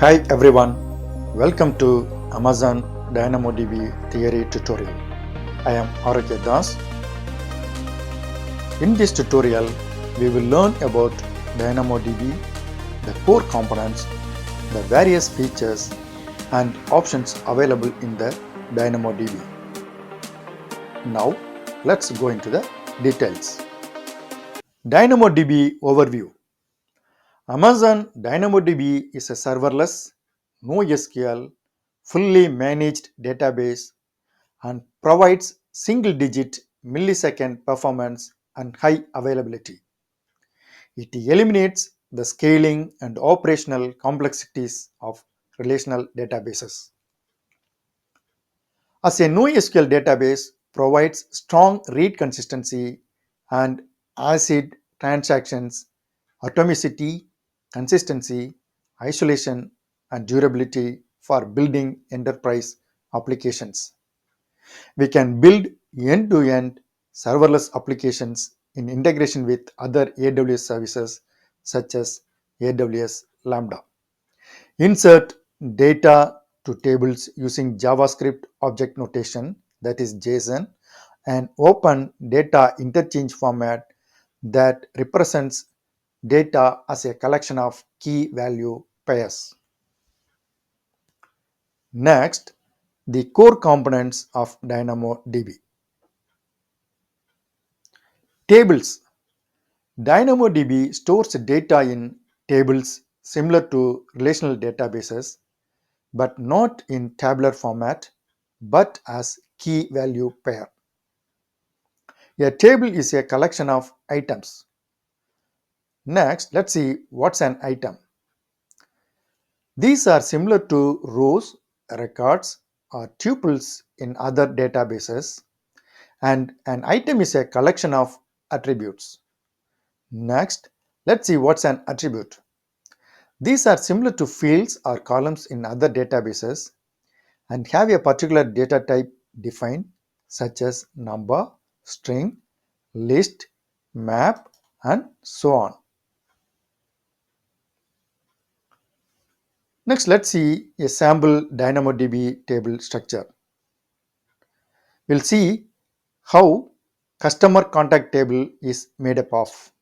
Hi everyone, welcome to Amazon DynamoDB theory tutorial. I am Arakya Das. In this tutorial, we will learn about DynamoDB, the core components, the various features and options available in the DynamoDB. Now, let's go into the details. DynamoDB overview. Amazon DynamoDB is a serverless, NoSQL, fully managed database and provides single-digit millisecond performance and high availability. It eliminates the scaling and operational complexities of relational databases. As a NoSQL database provides strong read consistency and ACID transactions, atomicity, consistency, isolation, and durability for building enterprise applications. We can build end-to-end serverless applications in integration with other AWS services such as AWS Lambda. Insert data to tables using JavaScript object notation, that is JSON, and open data interchange format that represents data as a collection of key value pairs. Next, the core components of DynamoDB. Tables. DynamoDB stores data in tables similar to relational databases, but not in tabular format, but as key value pair. A table is a collection of items. Next, let's see what's an item. These are similar to rows, records, or tuples in other databases, and an item is a collection of attributes. Next, let's see what's an attribute. These are similar to fields or columns in other databases and have a particular data type defined, such as number, string, list, map, and so on. Next, let's see a sample DynamoDB table structure. We'll see how customer contact table is made up of.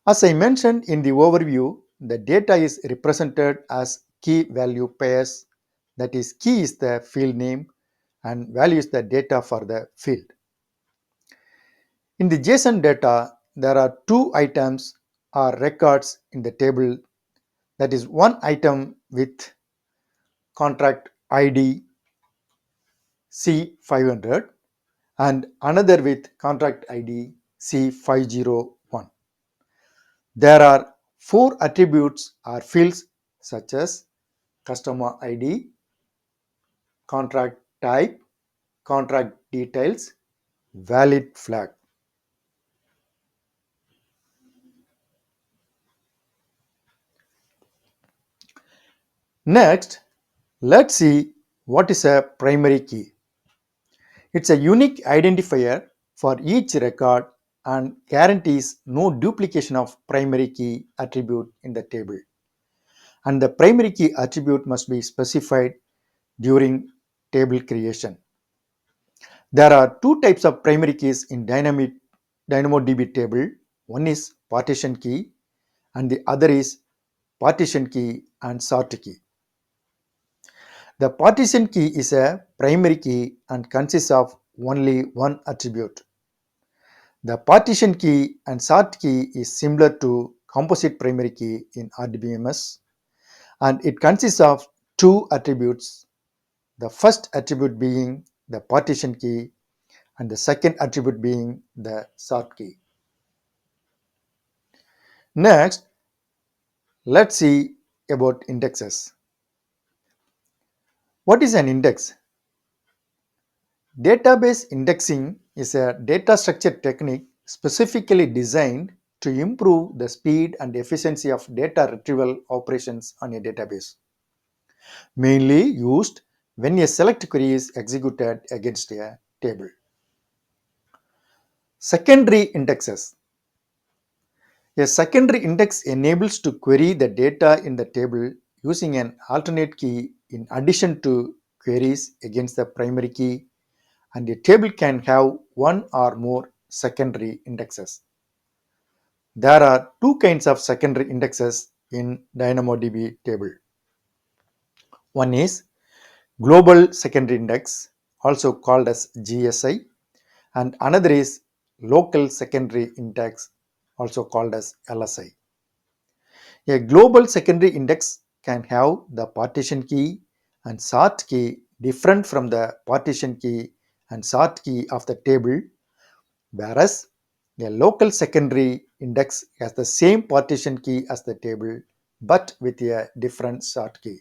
As I mentioned in the overview, the data is represented as key value pairs. That is, key is the field name and value is the data for the field. In the JSON data, there are two items or records in the table. That is, one item with contract ID C500 and another with contract ID C501. There are four attributes or fields such as customer ID, contract type, contract details, valid flag. Next, let's see what is a primary key. It's a unique identifier for each record and guarantees no duplication of primary key attribute in the table. And the primary key attribute must be specified during table creation. There are two types of primary keys in DynamoDB table. One is partition key and the other is partition key and sort key. The partition key is a primary key and consists of only one attribute. The partition key and sort key is similar to composite primary key in RDBMS and it consists of two attributes. The first attribute being the partition key and the second attribute being the sort key. Next, let's see about indexes. What is an index? Database indexing is a data structure technique specifically designed to improve the speed and efficiency of data retrieval operations on a database, mainly used when a select query is executed against a table. Secondary indexes. A secondary index enables to query the data in the table using an alternate key in addition to queries against the primary key, and a table can have one or more secondary indexes. There are two kinds of secondary indexes in DynamoDB table. One is global secondary index, also called as GSI, and another is local secondary index, also called as LSI. A global secondary index can have the partition key and sort key different from the partition key and sort key of the table, whereas a local secondary index has the same partition key as the table but with a different sort key.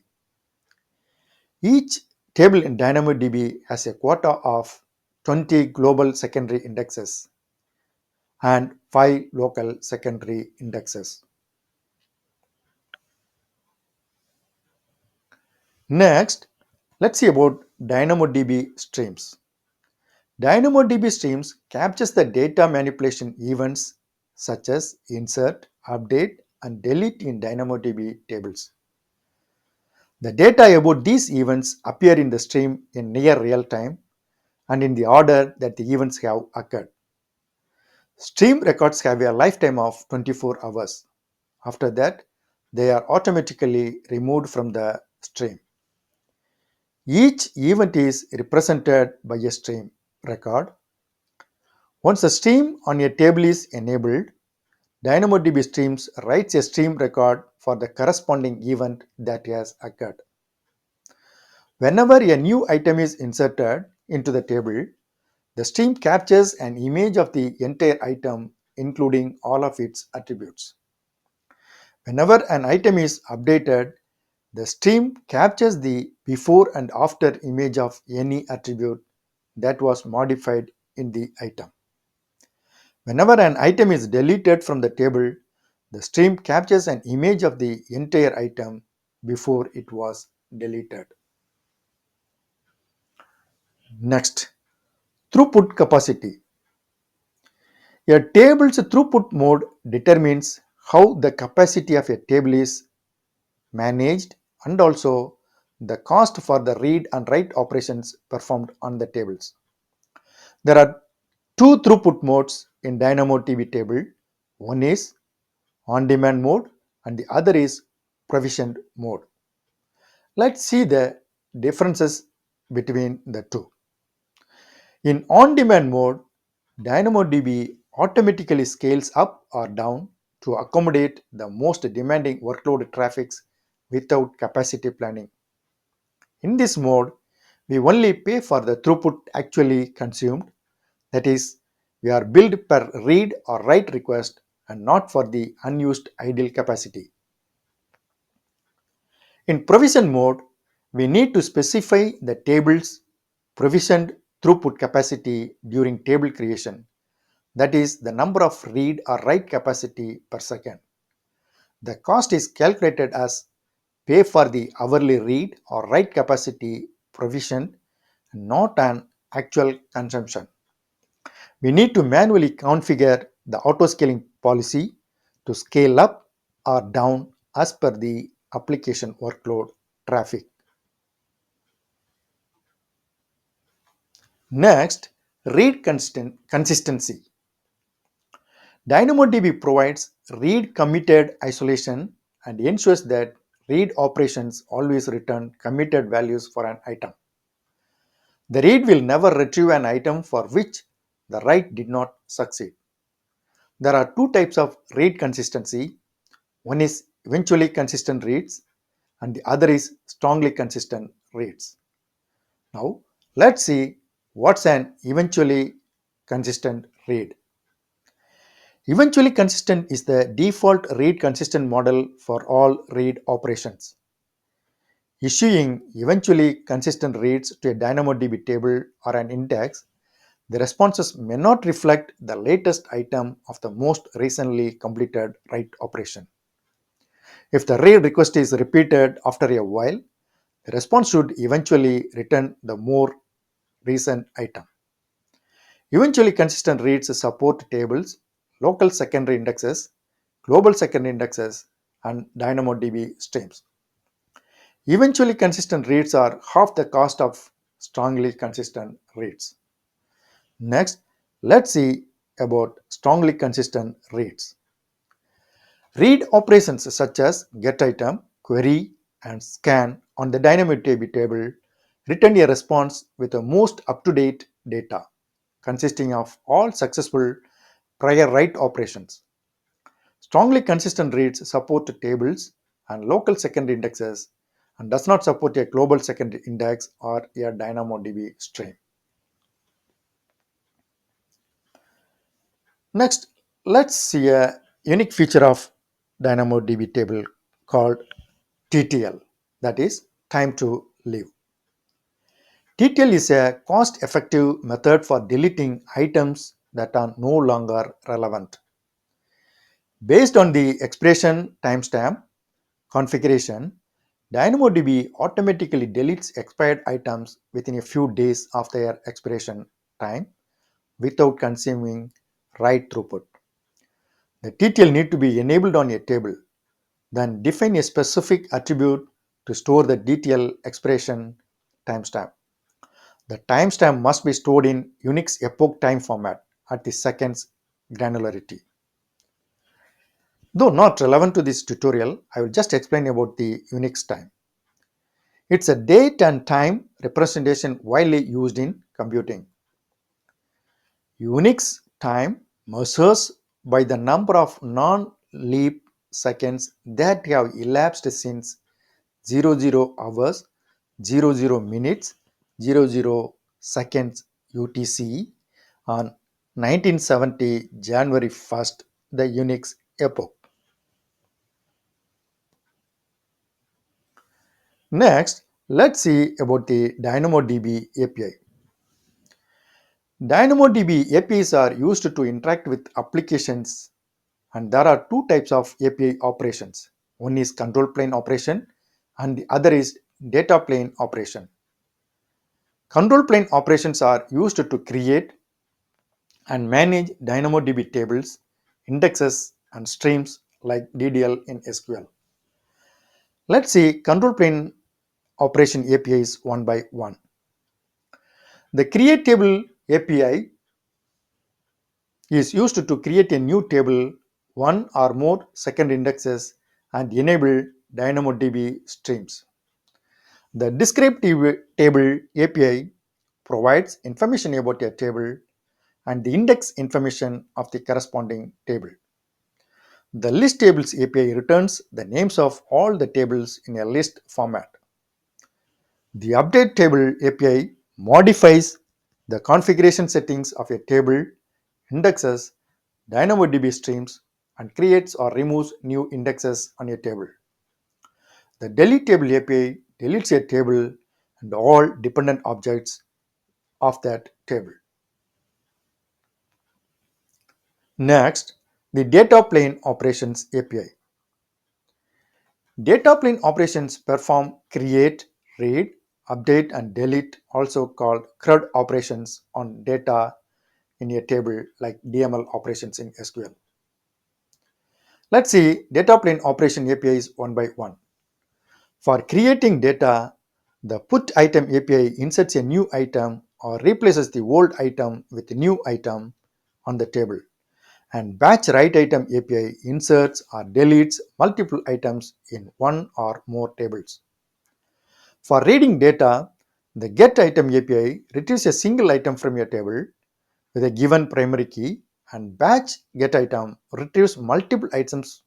Each table in DynamoDB has a quota of 20 global secondary indexes and 5 local secondary indexes. Next, let's see about DynamoDB streams. DynamoDB streams captures the data manipulation events such as insert, update, and delete in DynamoDB tables. The data about these events appear in the stream in near real time and in the order that the events have occurred. Stream records have a lifetime of 24 hours. After that, they are automatically removed from the stream. Each event is represented by a stream record. Once a stream on a table is enabled, DynamoDB streams writes a stream record for the corresponding event that has occurred. Whenever a new item is inserted into the table, the stream captures an image of the entire item, including all of its attributes. Whenever an item is updated, the stream captures the before and after image of any attribute that was modified in the item. Whenever an item is deleted from the table, the stream captures an image of the entire item before it was deleted. Next, throughput capacity. A table's throughput mode determines how the capacity of a table is managed and also the cost for the read and write operations performed on the tables. There are two throughput modes in DynamoDB table. One is on-demand mode and the other is provisioned mode. Let's see the differences between the two. In on-demand mode, DynamoDB automatically scales up or down to accommodate the most demanding workload traffics without capacity planning. In this mode, we only pay for the throughput actually consumed, that is, we are billed per read or write request and not for the unused idle capacity. In provision mode, we need to specify the table's provisioned throughput capacity during table creation, that is, the number of read or write capacity per second. The cost is calculated as pay for the hourly read or write capacity provisioned, not an actual consumption. We need to manually configure the auto-scaling policy to scale up or down as per the application workload traffic. Next, read consistency. DynamoDB provides read committed isolation and ensures that read operations always return committed values for an item. The read will never retrieve an item for which the write did not succeed. There are two types of read consistency. One is eventually consistent reads and the other is strongly consistent reads. Now, let's see what's an eventually consistent read. Eventually consistent is the default read consistent model for all read operations. Issuing eventually consistent reads to a DynamoDB table or an index, the responses may not reflect the latest item of the most recently completed write operation. If the read request is repeated after a while, the response should eventually return the more recent item. Eventually consistent reads support tables, local secondary indexes, global secondary indexes, and DynamoDB streams. Eventually consistent reads are half the cost of strongly consistent reads. Next, let's see about strongly consistent reads. Read operations such as getItem, query, and scan on the DynamoDB table return a response with the most up-to-date data, consisting of all successful prior write operations. Strongly consistent reads support tables and local secondary indexes and does not support a global secondary index or a DynamoDB stream. Next, let's see a unique feature of DynamoDB table called TTL, that is time to live. TTL is a cost-effective method for deleting items that are no longer relevant. Based on the expression timestamp configuration, DynamoDB automatically deletes expired items within a few days of their expiration time without consuming write throughput. The TTL need to be enabled on a table, then define a specific attribute to store the DTL expiration timestamp. The timestamp must be stored in Unix epoch time format at the seconds granularity. Though not relevant to this tutorial, I will just explain about the Unix time. It's a date and time representation widely used in computing. Unix time measures by the number of non-leap seconds that have elapsed since 00 hours, 00 minutes, 00 seconds UTC on 1970 January 1st, the Unix epoch. Next, let's see about the DynamoDB API. DynamoDB APIs are used to interact with applications, and there are two types of API operations. One is control plane operation and the other is data plane operation. Control plane operations are used to create and manage DynamoDB tables, indexes, and streams like DDL in SQL. Let's see control plane operation APIs one by one. The create table API is used to create a new table, one or more second indexes, and enable DynamoDB streams. The descriptive table API provides information about a table and the index information of the corresponding table. The list tables API returns the names of all the tables in a list format. The update table API modifies the configuration settings of a table, indexes DynamoDB streams, and creates or removes new indexes on a table. The delete table API deletes a table and all dependent objects of that table. Next, the data plane operations API. Data plane operations perform create, read, update, and delete, also called CRUD operations on data in a table like DML operations in SQL. Let's see data plane operation APIs one by one. For creating data, the put item API inserts a new item or replaces the old item with a new item on the table. And batch write item API inserts or deletes multiple items in one or more tables. For reading data, the get item API retrieves a single item from your table with a given primary key, and batch get item retrieves multiple items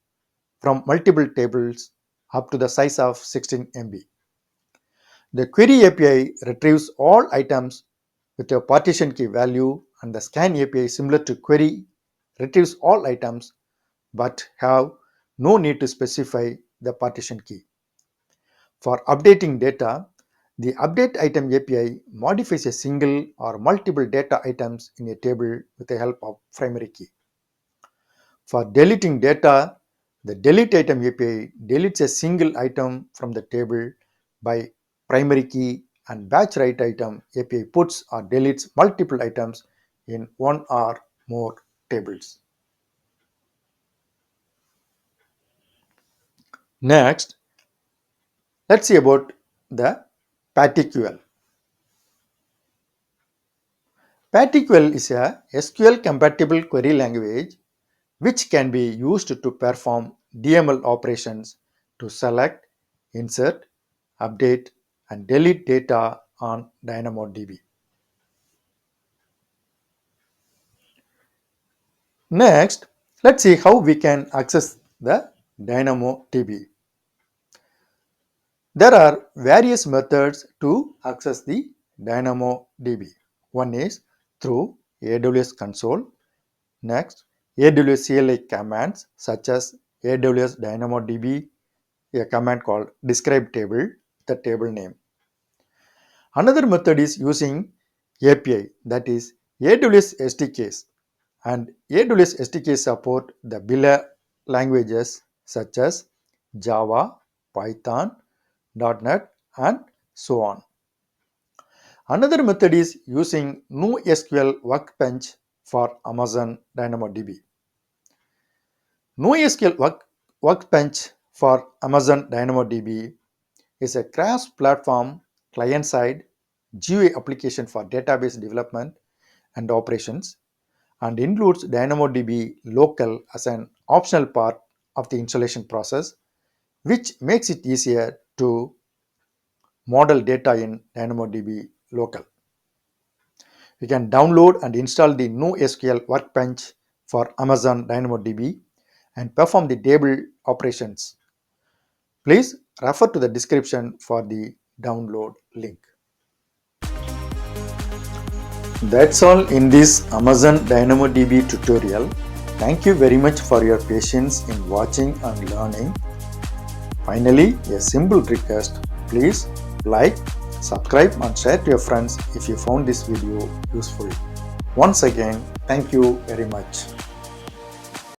from multiple tables up to the size of 16 MB. The query API retrieves all items with a partition key value, and the scan API, similar to query, retrieves all items but have no need to specify the partition key. For updating data, the update item API modifies a single or multiple data items in a table with the help of primary key. For deleting data, the delete item API deletes a single item from the table by primary key, and batch write item API puts or deletes multiple items in one or more tables. Next, Let's see about the PaTQL. PaTQL is a SQL compatible query language which can be used to perform DML operations to select, insert, update, and delete data on DynamoDB. Next, let's see how we can access the DynamoDB. There are various methods to access the DynamoDB. One is through AWS console. Next, AWS CLI commands such as AWS DynamoDB, a command called describe table, the table name. Another method is using API, that is AWS SDKs, and AWS SDKs support the below languages such as Java, Python, .NET, and so on. Another method is using NoSQL Workbench for Amazon DynamoDB. NoSQL Workbench for Amazon DynamoDB is a cross-platform client-side GUI application for database development and operations and includes DynamoDB local as an optional part of the installation process, which makes it easier to model data in DynamoDB local. You can download and install the NoSQL Workbench for Amazon DynamoDB and perform the table operations. Please refer to the description for the download link. That's all in this Amazon DynamoDB tutorial. Thank you very much for your patience in watching and learning. Finally, a simple request, please like, subscribe and share to your friends if you found this video useful. Once again, thank you very much.